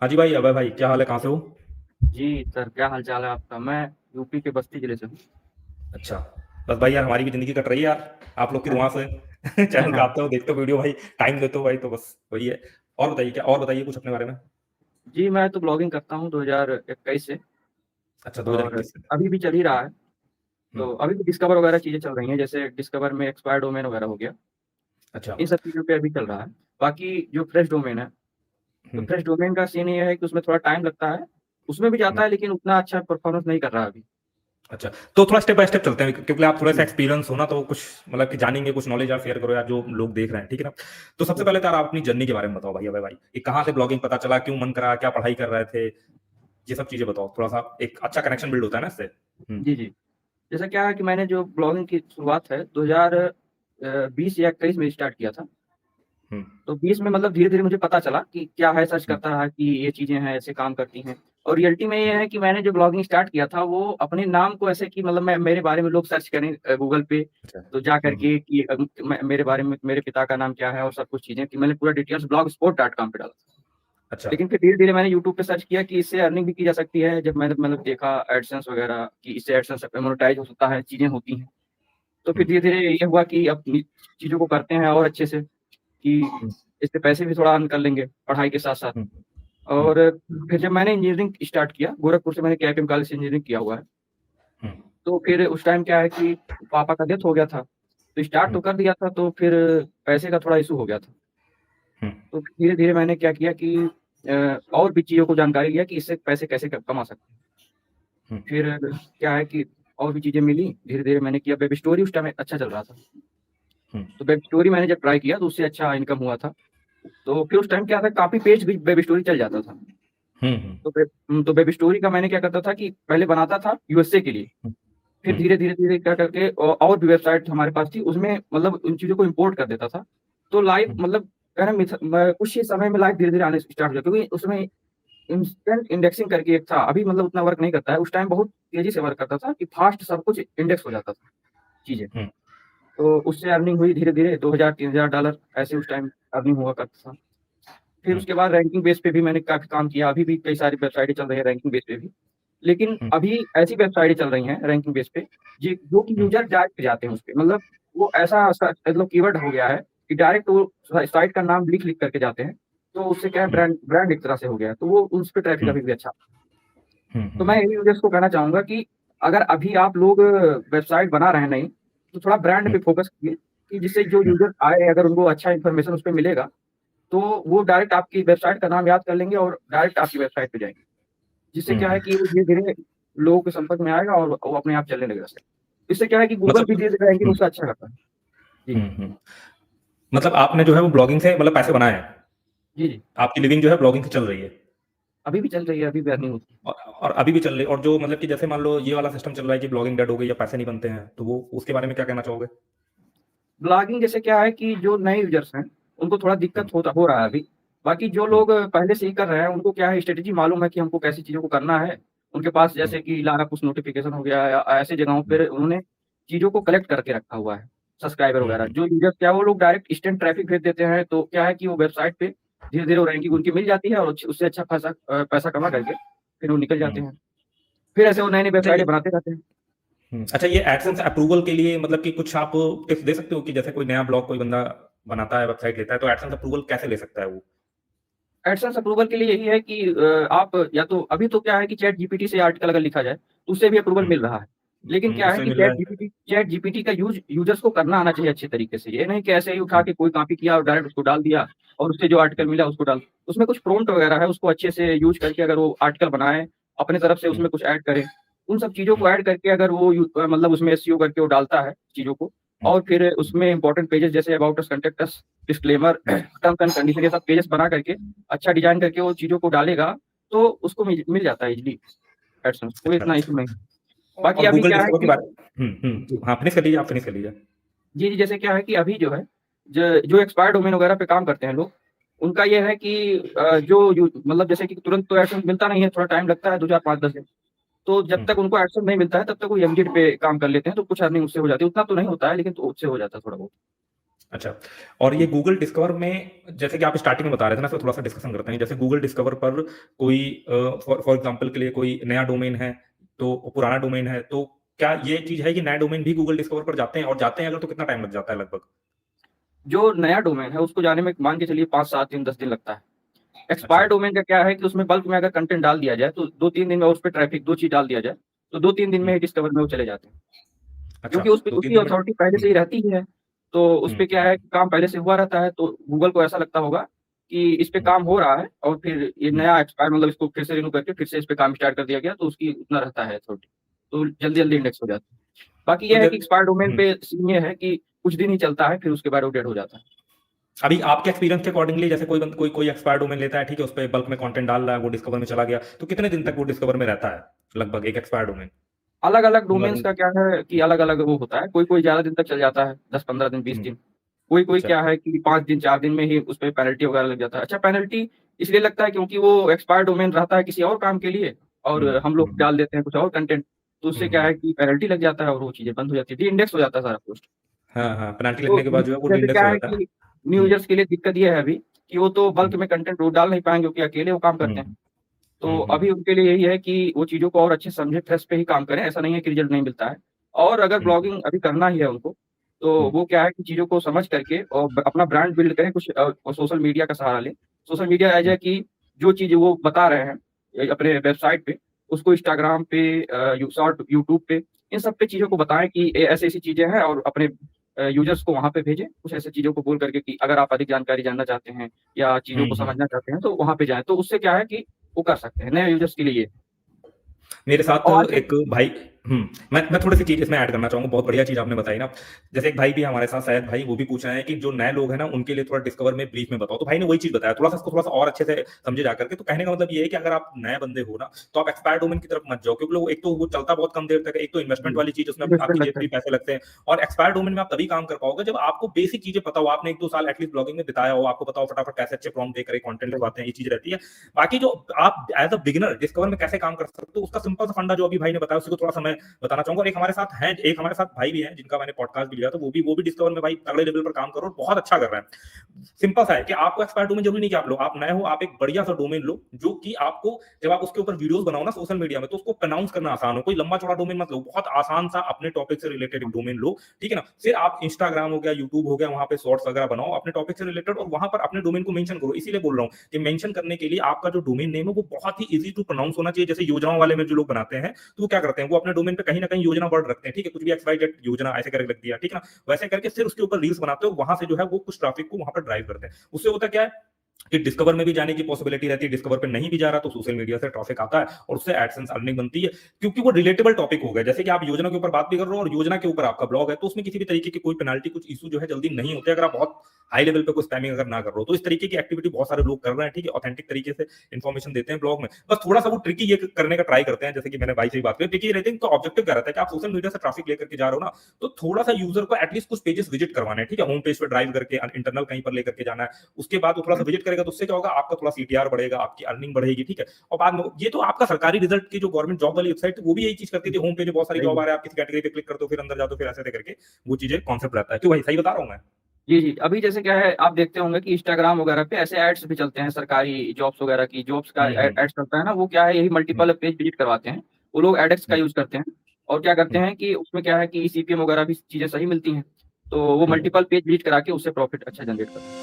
हाँ जी भाई, अभय भाई, क्या हाल है? कहाँ से हो? जी सर, क्या हाल चाल है आपका। मैं यूपी के बस्ती जिले से हूँ। अच्छा। बस भाई यार, हमारी भी जिंदगी कट रही है यार। आप लोग की दुआ से चैनल पे आते हो, देखते हो वीडियो भाई, टाइम देते हो भाई, तो बस वही है। और बताइए, क्या और बताइए कुछ अपने बारे में। जी, मैं तो ब्लॉगिंग करता हूँ 2021 से। अच्छा, और 2021 से। अभी भी चल ही रहा है। हम्म। तो अभी भी डिस्कवर वगैरह चीज़ें चल रही हैं, जैसे डिस्कवर में एक्सपायर डोमेन वगैरह हो गया। अच्छा। इन सब चीज़ों पे अभी चल रहा है। बाकी जो फ्रेश डोमेन है, तो हम्म। फ्रेश डोमेन का सीन ये है कि उसमें थोड़ा टाइम लगता है। उसमें भी हम्म। जाता है, लेकिन उतना अच्छा परफॉर्मेंस नहीं कर रहा है अभी। अच्छा, तो थोड़ा स्टेप बाय स्टेप चलते हैं, क्योंकि आप थोड़ा सा जी, एक्सपीरियंस हो ना, तो कुछ मतलब कि जानेंगे, कुछ नॉलेज आप शेयर करो यार, जो लोग देख रहे हैं, ठीक है ना। तो सबसे जी, पहले तो यार, आप अपनी जर्नी के बारे में बताओ भाई, अभय भाई, कि कहाँ से ब्लॉगिंग पता चला, क्यों मन करा, क्या पढ़ाई कर रहे थे, ये सब चीजें बताओ। थोड़ा सा एक अच्छा कनेक्शन बिल्ड होता है ना इससे। जी, जी। जैसा क्या है कि मैंने जो ब्लॉगिंग की शुरुआत है 2020 या 21 में स्टार्ट किया था। हम्म। तो बीच में मतलब धीरे-धीरे मुझे पता चला कि क्या है, सर्च हम्म। करता रहा कि ये चीज़ें हैं, ऐसे काम करती हैं। और रियलिटी में ये है कि मैंने जो ब्लॉगिंग स्टार्ट किया था, वो अपने नाम को ऐसे कि मतलब मैं मेरे बारे में लोग सर्च करें गूगल पे, अच्छा। तो जा कर हम्म। के कि मेरे बारे में मेरे पिता का नाम क्या है और सब कुछ चीज़ें, कि मैंने पूरा डिटेल्स blogspot.com पे डाला था। अच्छा। लेकिन फिर धीरे-धीरे मैंने यूट्यूब पे सर्च किया कि इससे अर्निंग भी की जा सकती है। जब मैंने मतलब देखा एडसेंस वगैरह कि इससे एडसेंस पे मोनेटाइज़ हो सकता है, चीज़ें होती हैं। तो फिर हम्म। धीरे-धीरे ये हुआ कि अब चीज़ों को करते हैं और अच्छे से, कि हम्म। इससे पैसे भी थोड़ा अर्न कर लेंगे पढ़ाई के साथ-साथ। हम्म। हम्म। और फिर जब मैंने इंजीनियरिंग स्टार्ट किया, गोरखपुर से मैंने केआईपीएम कॉलेज से इंजीनियरिंग किया हुआ है। हम्म। तो फिर उस टाइम क्या है कि पापा का डेथ हो गया था, तो स्टार्ट तो हम्म। कर दिया था, तो फिर पैसे का थोड़ा इश्यू हो गया था। हम्म। तो धीरे-धीरे मैंने क्या किया कि और भी चीज़ों को जानकारी लिया कि इससे पैसे कैसे क कमा सकते हैं। हम्म। फिर क्या है कि और भी चीज़ें मिली, धीरे-धीरे मैंने किया। वेब स्टोरी उस टाइम अच्छा चल रहा था, हम्म। तो वेब स्टोरी मैंने जब ट्राई किया तो उससे अच्छा इनकम हुआ था। तो फिर उस टाइम क्या था, काफ़ी पेज भी वेब स्टोरी चल जाता था। हम्म। तो वेब स्टोरी का मैंने क्या करता था कि पहले बनाता था यूएसए के लिए। फिर हम्म। धीरे-धीरे क्या करके और भी वेबसाइट हमारे पास थी, उसमें मतलब उन चीज़ों को इम्पोर्ट कर देता था। तो लाइव हम्म। मतलब क्या है ना, कुछ ही समय में लाइव धीरे-धीरे आने स्टार्ट हो गया, क्योंकि उसमें इंस्टेंट इंडेक्सिंग करके एक था। अभी मतलब उतना वर्क नहीं करता है, उस टाइम बहुत तेज़ी से वर्क करता था कि फास्ट सब कुछ इंडेक्स हो जाता था, चीज़ें। हम्म। तो उससे अर्निंग हुई धीरे-धीरे, $2000-3000 ऐसे उस टाइम अर्निंग हुआ करता था। फिर हम्म। उसके बाद रैंकिंग बेस पे भी मैंने काफ़ी काम किया, अभी भी कई सारी वेबसाइटें चल रही है रैंकिंग बेस पे भी। लेकिन हम्म। अभी ऐसी वेबसाइटें चल रही हैं रैंकिंग बेस पे, जो कि हम्म। यूज़र डायरेक्ट जाते हैं उसपे। मतलब वो ऐसा मतलब कीवर्ड हो गया है कि डायरेक्ट वो साइट का नाम लिख-लिख करके जाते हैं। तो उससे क्या है, हम्म। ब्रांड ब्रांड एक तरह से हो गया है, तो वो उस पे ट्रैफिक हम्म। अभी भी अच्छा। तो मैं हम्म। यही यूज़र्स को कहना चाहूँगा कि अगर अभी आप लोग वेबसाइट बना रहे हैं नई, तो थोड़ा ब्रांड पे फ़ोकस कीजिए, कि जिससे जो हम्म। यूज़र आए, अगर उनको अच्छा इन्फॉर्मेशन उसपे मिलेगा, तो वो डायरेक्ट आपकी वेबसाइट का नाम याद कर लेंगे और डायरेक्ट आपकी वेबसाइट पे जाएँगे। जिससे क्या है हम्म। कि वो धीरे-धीरे लोगों के संपर्क में आएगा और वो अपने आप चलने लगेगा सही। इससे क्या है कि गूगल मतलब। भी धीरे-धीरे रैंकिंग हम्म। उसका अच्छा करता है। जी। हम्म। मतलब आपने जो है वो ब्लॉगिंग से मतलब पैसे बनाए हैं। जी, जी। आपकी लिविंग जो है ब्लॉगिंग से चल रही है। अभी भी चल रही है, अभी भी अर्निंग होती है। और अभी भी चल रही है, और जो मतलब कि जैसे मान लो ये वाला सिस्टम चल रहा है कि ब्लॉगिंग डेड हो गई या पैसे नहीं बनते हैं, तो वो उसके बारे में क्या कहना चाहोगे? ब्लॉगिंग जैसे क्या है कि जो नए यूज़र्स हैं, उनको थोड़ा हम्म। दिक्कत हो रहा है अभी। बाकी जो हम्म। लोग पहले से ही कर रहे हैं, उनको क्या है, स्ट्रैटेजी मालूम है कि हमको कैसी चीज़ों को करना है। उनके पास हम्म। जैसे कि लारा पुश नोटिफ़िकेशन हो गया, या ऐसे जगहों हम्म। पे उन्होंने चीज़ों को कलेक्ट करके रखा हुआ है, सब्सक्राइबर वगैरह। हम्म। जो यूज़र्स क्या है, वो लोग डायरेक्ट इंस्टेंट ट्रैफ़िक भेज देते हैं, तो क्या है कि वो वेबसाइट पे धीरे-धीरे वो रैंकिंग उनकी मिल जाती है और उससे अच्छा खासा पैसा कमा करके फिर वो निकल जाते हम्म। हैं। फिर ऐसे वो नई-नई अच्छा ये वेबसाइटें बनाते रहते हैं। अच्छा, ये एडसेंस अप्रूवल के लिए मतलब कि कुछ आप टिप्स दे सकते हो कि जैसे कोई नया ब्लॉग कोई बंदा बनाता है, वेबसाइट लेता है, तो एडसेंस अप्रूवल कैसे ले सकता है वो? एडसेंस अप्रूवल के लिए यही है कि आप या तो अभी तो क्या है कि चैट जीपीटी से आर्टिकल अगर लिखा जाए, तो उससे भी अप्रूवल मिल रहा है। लेकिन क्या है उससे कि मिल रहा है। चैट जीपीटी का यूज़र्स को करना आना चाहिए अच्छे तरीके से। ये नहीं कि ऐसे ही उठा के कोई कॉपी किया और डायरेक्ट उसको डाल दिया और उससे जो आर्टिकल मिला उसको डाल। उसमें कुछ प्रॉम्प्ट वगैरह है, उसको अच्छे से यूज़ करके अगर वो आर्टिकल बनाए, अपने तरफ से उसमें कुछ ऐड करे, उन सब चीज़ों को ऐड करके अगर वो मतलब उसमें एसईओ करके वो डालता है चीज़ों को, और फिर उसमें इम्पोर्टेंट पेजेज़ जैसे about us, contact us, disclaimer, terms and condition, ये सब पेजेज़ बना करके अच्छा डिज़ाइन करके वो चीज़ों को डालेगा, तो उसको मिल मिल जाता है ईज़िली एडसेंस, कोई अच्छा इतना अच्छा। इश्यू नहीं। बाकी और अभी गूगल क्या है डिस्कवर के कि बारे जी। हाँ, फिनिश कर लीजिए, आप फिनिश कर लीजिए। जी, जी, जैसे क्या है कि अभी जो है, जो एक्सपायर्ड डोमेन वगैरह पे काम करते हैं लोग, उनका ये है कि जो मतलब जैसे कि तुरंत तो एडसेंस मिलता नहीं है, थोड़ा टाइम लगता है 2, 4, 5, 10 दिन। तो जब हम्म। तक उनको एडसेंस नहीं मिलता है, तब तक वो एमजीड पे काम कर लेते हैं, तो कुछ अर्निंग उससे हो जाती है। उतना तो नहीं होता है, लेकिन तो उससे हो जाता है थोड़ा बहुत। अच्छा। और ये गूगल डिस्कवर में जैसे कि आप स्टार्टिंग में बता रहे थे ना, इसमें थोड़ा-सा डिस्कशन करते हैं। जैसे गूगल डिस्कवर पर कोई फॉर एग्ज़ाम्पल के लिए कोई नया डोमेन है, तो पुराना डोमेन है, तो क्या ये चीज़ है कि नए डोमेन भी गूगल डिस्कवर पर जाते हैं, और जाते हैं अगर तो कितना टाइम लग जाता है लगभग? जो नया डोमेन है उसको जाने में मान के चलिए 5-7 दिन 10 दिन लगता है। अच्छा। एक्सपायर डोमेन का क्या है कि उसमें बल्क में अगर कंटेंट डाल दिया जाए तो 2-3 दिन में उस पे ट्रैफिक 2 चीज़ डाल दिया जाए, तो 2-3 दिन में हुँ। ही डिस्कवर में वो चले जाते हैं। अच्छा, क्योंकि उसपे 2-3 उसकी दिन में। अथॉरिटी पहले से हुँ, ही रहती ही है, तो हुँ, उसपे क्या है कि काम पहले से हुआ रहता है, तो गूगल को ऐसा लगता होगा कि इस पे हुँ, काम हो रहा है और फिर ये हुँ, नया एक्सपायर मतलब इसको फिर से रिन्यू करके फिर से इस पे काम स्टार्ट कर दिया गया, तो उसकी उतना रहता है अथॉरिटी, तो जल्दी-जल्दी इंडेक्स हो जाता है। बाकी तो ये है कि एक्सपायर डोमेन हुँ। पे सीन ये है कि कुछ दिन ही चलता है, फिर उसके बाद वो डेड हो जाता है। अभी आपके एक्सपीरियंस के अकॉर्डिंगली जैसे कोई एक्सपायर डोमेन लेता है, ठीक है, उस पे बल्क में कंटेंट डाल रहा है, वो डिस्कवर में चला गया, तो कितने दिन तक वो डिस्कवर में रहता है? लगभग एक एक्सपायर डोमेन? अलग-अलग डोमेन्स मतलब का क्या है कि अलग-अलग वो होता है, कोई-कोई ज़्यादा दिन तक चल जाता है, 10-15 दिन, 20 हुँ, दिन। कोई-कोई अच्छा। क्या है कि 5 दिन, 4 दिन में ही उसपे पेनल्टी वगैरह लग जाता है। अच्छा पेनल्टी इसलिए लगता है क्योंकि वो एक्सपायर्ड डोमेन रहता है किसी और काम के लिए और हुँ, हम हुँ, लोग हुँ, डाल देते हैं कुछ और कंटेंट, तो उससे हुँ, क्या हुँ। है कि पेनल्टी लग जाता है और वो चीज़ें बंद हो जाती है, डी-इंडेक्स हो जाता है सारा पोस्ट। हाँ, हाँ, पेनल्टी तो लगने के बाद जो है वो जैसे डी-इंडेक्स क्या हो है जाता है। कि न्यू हुँ, यूज़र्स के लिए दिक्कत ये है अभी कि वो तो हुँ, बल्क में कंटेंट वो डाल नहीं पाएँगे क्योंकि अकेले वो काम हुँ, करते हैं। तो हुँ, अभी हुँ, उनके लिए यही है कि वो चीज़ों को और अच्छे से समझें, ट्रस्ट पे ही काम करें, ऐसा नहीं है कि रिज़ल्ट नहीं मिलता है। और अगर हुँ, ब्लॉगिंग अभी करना ही है उनको, तो हुँ, वो क्या है कि चीज़ों को समझ करके और अपना ब्रांड बिल्ड करें, कुछ सोशल मीडिया का सहारा लें। सोशल मीडिया एज़ हुँ, है कि जो चीज़ें वो बता रहे हैं अपने वेबसाइट पे, उसको इंस्टाग्राम पे यू शॉर्ट यूट्यूब पे, इन सब पे चीज़ों को बताएँ कि ऐसी-ऐसी चीज़ें हैं और अपने यूज़र्स को वहाँ पे भेजें। कुछ ऐसी चीज़ों को बोल करके कि अगर आप अधिक जानकारी जानना चाहते हैं या चीज़ों हुँ, को हुँ। समझना चाहते हैं, तो वहाँ पे जाएँ। तो उससे क्या है कि वो कर सकते हैं, नए यूज़र्स के लिए ये। मेरे साथ और आजकल एक भाई। हुँ, मैं थोड़ी-सी चीज़ इसमें ऐड करना चाहूँगा, बहुत बढ़िया चीज़ आपने बताई ना। जैसे एक भाई भी है हमारे साथ, शायद भाई, वो भी पूछ रहे हैं कि जो नए लोग हैं ना, उनके लिए थोड़ा डिस्कवर में ब्रीफ में बताओ। तो भाई ने वही चीज़ बताया, थोड़ा-सा इसको थोड़ा-सा और अच्छे से समझे जा कर के। तो कहने का मतलब ये है कि अगर आप नए बंदे हो ना, तो आप एक्सपायर डोमेन की तरफ मत जाओ, क्योंकि वो एक तो वो चलता बहुत कम देर तक है, एक तो इन्वेस्टमेंट जी, वाली चीज़, उसमें इन्वेस्टमेंट आपकी जेब लगता से भी है। पैसे लगते हैं। और एक्सपायर डोमेन में आप तभी काम कर पाओगे जब आपको बेसिक चीज़ें पता हो, आपने 1-2 साल एटलीस्ट ब्लॉगिंग में बिताया हो, आपको पता हो फटाफट कैसे अच्छे प्रॉम्प्ट देकर कंटेंट सही। लिखवाते हैं, ये चीज़ रहती है। बाकी जो आप एज़ अ बिगिनर डिस्कवर में कैसे काम कर सकते हो, उसका सिंपल सा फंडा जो अभी भाई ने बताया, उसी को थोड़ा-सा मैं बताना चाहूँगा। और एक हमारे साथ भाई भी हैं, जिनका मैंने पॉडकास्ट भी लिया, तो वो भी डिस्कवर में भाई तगड़े लेवल पर काम कर रहे हैं और बहुत अच्छा कर रहे हैं। सिंपल सा है कि आपको एक्सपायर डोमेन जरूरी नहीं कि आप लो, आप नए हो, आप एक बढ़िया सा डोमेन लो, जो कि आपको जब आप उसके ऊपर वीडियोस बनाओ ना सोशल मीडिया में, तो उसको प्रोनाउंस करना आसान हो। कोई लंबा चौड़ा डोमेन मत लो, बहुत आसान सा अपने टॉपिक से रिलेटेड एक हाँ, डोमेन लो, ठीक है ना। फिर आप इंस्टाग्राम हो गया, यूट्यूब हो गया, वहां पे शॉर्ट्स वगैरह बनाओ अपने टॉपिक से रिलेटेड, और वहां पर अपने डोमेन को मेंशन करो। इसीलिए बोल रहा हूँ कि मेंशन करने के लिए आपका जो डोमेन नेम है वो बहुत ही इजी टू प्रोनाउंस होना चाहिए। जैसे योजनाओं वाले में जो लोग बनाते हैं, तो वो क्या करते हैं, वो अपने डोमेन पे कहीं ना कहीं योजना वर्ड रखते हैं, ठीक है, कुछ भी XYZ योजना ऐसे करके रख दिया, ठीक है ना। वैसे करके फिर उसके ऊपर रील्स बनाते हो, वहां से जो है वो कुछ ट्रैफिक को वहां पर ड्राइव करते हैं। उससे होता क्या है कि डिस्कवर में भी जाने की पॉसिबिलिटी रहती है, डिस्कवर पे नहीं भी जा रहा तो सोशल मीडिया से ट्रैफिक आता है और उससे एडसेंस अर्निंग बनती है, क्योंकि वो रिलेटेबल टॉपिक हो गया। जैसे कि आप योजना के ऊपर बात भी कर रहे हो और योजना के ऊपर आपका ब्लॉग है, तो उसमें किसी भी तरीके की कोई पेनाल्टी, कुछ इशू जो है जल्दी नहीं होते, अगर आप बहुत हाई लेवल पे कोई स्पैमिंग अगर ना कर रहे हो। तो इस तरीके की एक्टिविटी बहुत सारे लोग कर रहे हैं, ठीक है, ऑथेंटिक तरीके से इन्फॉर्मेशन देते हैं ब्लॉग में। बस थोड़ा सा वो ट्रिकी ये करने का ट्राई करते हैं, जैसे कि मैंने भाई से भी बात की, ट्रिकी रहते हैं, तो ऑब्जेक्टिव क्या रहता है कि आप सोशल मीडिया से ट्रैफिक लेकर के जा रहे हो ना, तो थोड़ा सा यूजर को एटलीस्ट कुछ पेजेस विजिट करवाना है, ठीक है, होम पेज पे ड्राइव करके इंटरनल कहीं पर लेकर के जाना है। उसके बाद वो थोड़ा सा विजिट करेगा, तो उससे क्या होगा, आपका थोड़ा सीटीआर बढ़ेगा, आपकी अर्निंग बढ़ेगी, ठीक है। और बाद में ये तो आपका सरकारी रिजल्ट की जो गवर्नमेंट जॉब वाली वेबसाइट, वो भी यही चीज करती है, होम पेज में बहुत सारी सही जॉब है। आ रहा है, आप किसी कैटेगरी पे क्लिक करते हो, फिर अंदर जाते हो, फिर ऐसे करके वो चीजें कॉन्सेप्ट रहता है। क्यों भाई, सही बता रहा हूँ मैं? जी, जी। अभी जैसे क्या है आप देखते होंगे कि इंस्टाग्राम वगैरह पे ऐसे एड्स भी चलते हैं सरकारी जॉब्स वगैरह की, जॉब्स का हम्म। एड्स चलता है ना, वो क्या है यही हम्म। मल्टीपल पेज विजिट करवाते हैं। वो लोग एडएक्स का हम्म। यूज़ करते हैं और क्या करते हम्म। हैं कि उसमें क्या है कि सीपीएम वगैरह भी चीज़ें सही मिलती हैं। तो वो हम्म। मल्टीपल पेज विजिट करा के उससे प्रॉफिट अच्छा जनरेट करते हैं।